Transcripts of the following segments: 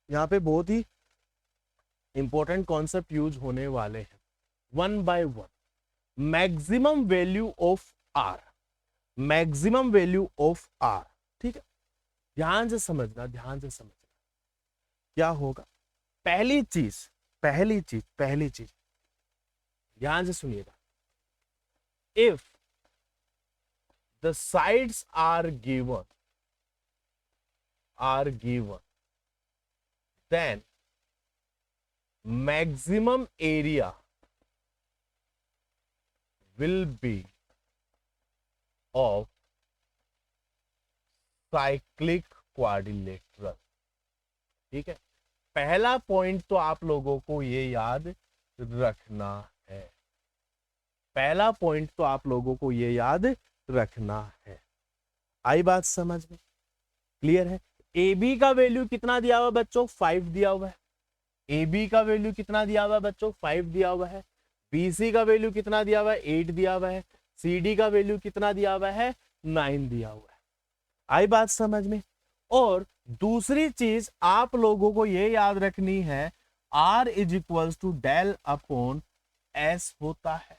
यहाँ पे बहुत ही इंपॉर्टेंट कॉन्सेप्ट यूज होने वाले हैं, one by one. Maximum value of r, maximum value of r, ठीक है, ध्यान से समझना, ध्यान से समझना क्या होगा। पहली चीज, पहली चीज, पहली चीज ध्यान से सुनिएगा, if the sides are given, then maximum area will be of cyclic quadrilateral। ठीक है, पहला पॉइंट तो आप लोगों को ये याद रखना है, पहला पॉइंट तो आप लोगों को ये याद रखना है। आई बात समझ में, क्लियर है। ए बी का वैल्यू कितना दिया हुआ बच्चों, 5 दिया हुआ है। ए बी का वैल्यू कितना दिया हुआ है बच्चों, 5 दिया हुआ है। बी सी का वैल्यू कितना दिया हुआ है, 8 दिया हुआ है। सी डी का वैल्यू कितना दिया हुआ है, 9 दिया हुआ है। आई बात समझ में। और दूसरी चीज आप लोगों को यह याद रखनी है, r is equals to del upon s होता है,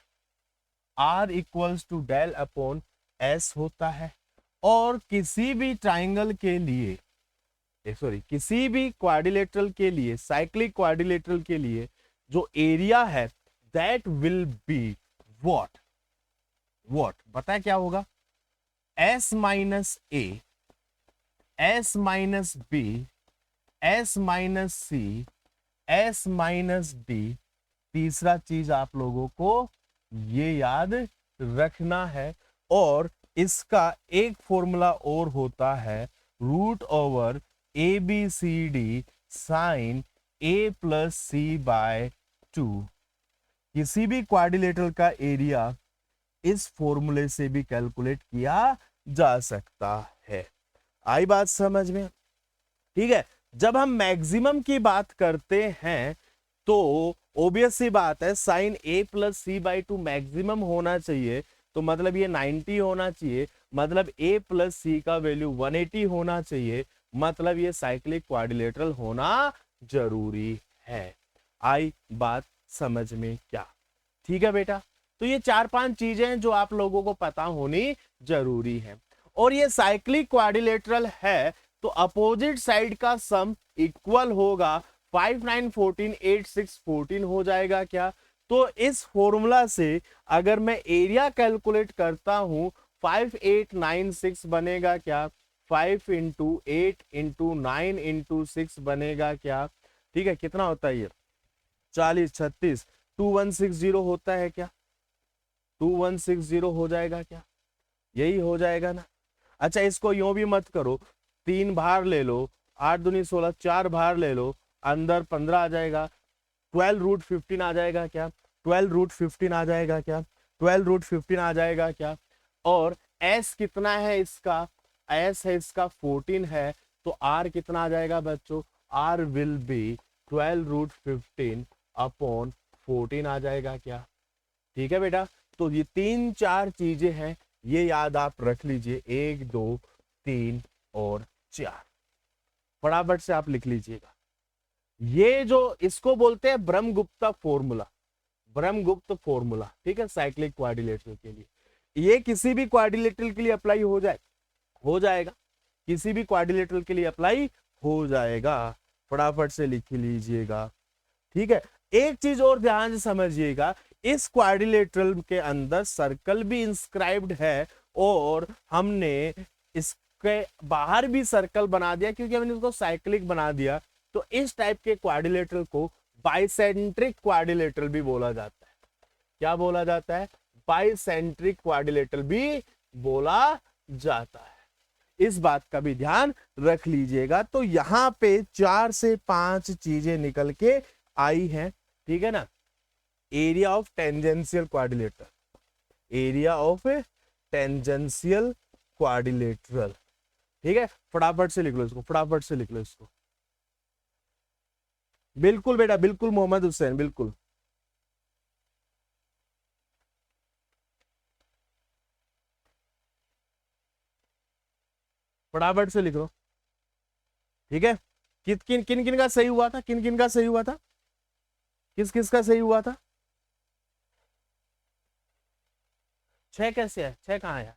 r equals to del upon s होता है। और किसी भी ट्राइंगल के लिए, सॉरी, किसी भी क्वाड्रिलेटरल के लिए, साइक्लिक क्वाड्रिलेटरल के लिए जो एरिया है that will be what, what बताए क्या होगा, S minus A, S minus B, S minus C, S minus D. तीसरा चीज आप लोगों को ये याद रखना है, और इसका एक फॉर्मूला और होता है, root over a b c d sine a plus c by 2। किसी भी क्वाड्रिलेटरल का एरिया इस फॉर्मूले से भी कैलकुलेट किया जा सकता है। आई बात समझ में, ठीक है। जब हम मैक्सिमम की बात करते हैं तो ऑब्वियस सी बात है, sine a plus c by 2 maximum होना चाहिए, तो मतलब ये 90 होना चाहिए, मतलब ए प्लस सी का वैल्यू 180 होना चाहिए, मतलब ये साइक्लिक क्वाड्रिलेटरल होना जरूरी है। आई बात समझ में क्या, ठीक है बेटा। तो ये 4-5 चीजें जो आप लोगों को पता होनी जरूरी है। और ये साइक्लिक क्वाड्रिलेटरल है तो अपोजिट साइड का सम इक्वल होगा 5 9 14 8 6 14 हो जाएगा क्या। तो इस फॉर्मूला से अगर मैं एरिया कैलकुलेट करता हूं 5 8 9 6 बनेगा क्या, 5 इंटू 8 इंटू 9 इंटू 6 बनेगा क्या, ठीक है, कितना होता है ये 40 36 2160 होता है क्या, 2160 हो जाएगा क्या, यही हो जाएगा ना। अच्छा इसको यूं भी मत करो, 3 बाहर ले लो, 8 दूनी 16, 4 बाहर ले लो, अंदर 15 आ जाएगा, 12 रूट 15 आ जाएगा क्या, 12 रूट 15 आ जाएगा क्या, 12 रूट 15 आ जाएगा क्या। और s कितना है इसका, s है इसका 14 है, तो r कितना आ जाएगा बच्चों, r will be 12 root 15 upon 14 आ जाएगा क्या, ठीक है बेटा। तो ये 3-4 चीजें हैं, ये याद आप रख लीजिए, 1 2 3 और 4, फटाफट से आप लिख लीजिएगा। ये जो इसको बोलते हैं ब्रह्मगुप्ता फॉर्मूला, ब्रह्मगुप्त फॉर्मूला, ठीक है, साइक्लिक क्वाड्रिलेटरल के लिए। ये किसी भी क्वाड्रिलेटरल के लिए अप्लाई हो जाएगा, किसी भी क्वाड्रिलेटरल के लिए अप्लाई हो जाएगा, फटाफट से लिख लीजिएगा, ठीक है। एक चीज और ध्यान से समझिएगा, इस क्वाड्रिलेटरल के अंदर सर्कल भी इंस्क्राइब्ड है, और हमने इसके बाहर भी सर्कल बना दिया क्योंकि हमने इसको साइक्लिक बना दिया। तो इस टाइप के क्वाड्रिलेटरल को बाइसेंट्रिक क्वाड्रिलेटरल भी बोला जाता है। क्या बोला जाता है, बाइसेंट्रिक क्वाड्रिलेटरल भी बोला जाता है। इस बात का भी ध्यान रख लीजिएगा। तो यहां पे 4 से 5 चीजें निकल के आई हैं, ठीक है ना। Area of tangential quadrilateral, area of tangential quadrilateral, ठीक है, फटाफट से लिख लो इसको, फटाफट से लिख लो इसको। बिल्कुल बेटा बिल्कुल, मोहम्मद हुसैन बिल्कुल। फटाफट से लिख लो, ठीक है। किन किन किन का सही हुआ था, किन किन का सही हुआ था, किस किस का सही हुआ था? 6 कैसे है, 6 कहाँ है?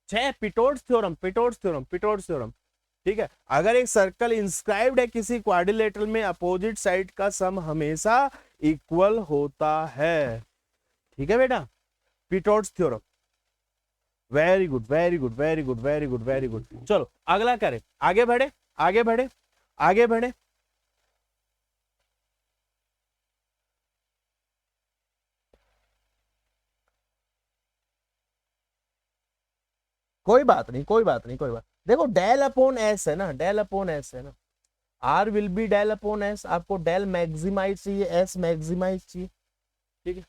6 पिटोट्स थ्योरम, पिटोट्स थ्योरम, पिटोट्स थ्योरम। ठीक है, अगर एक सर्कल इंस्क्राइब्ड है किसी क्वाड्रिलेटरल में, अपोजिट साइड का सम हमेशा इक्वल होता है। ठीक है बेटा, Pitot's theorem. Very good, very good, very good, very good, very good. चलो अगला करें, आगे बढ़े, आगे बढ़े, आगे बढ़े। कोई बात नहीं, कोई बात नहीं, कोई बात। देखो डेल अपॉन एस है ना, डेल अपॉन एस है ना, r will be del upon s. आपको डेल मैक्सिमाइज चाहिए, एस मैक्सिमाइज चाहिए। ठीक है,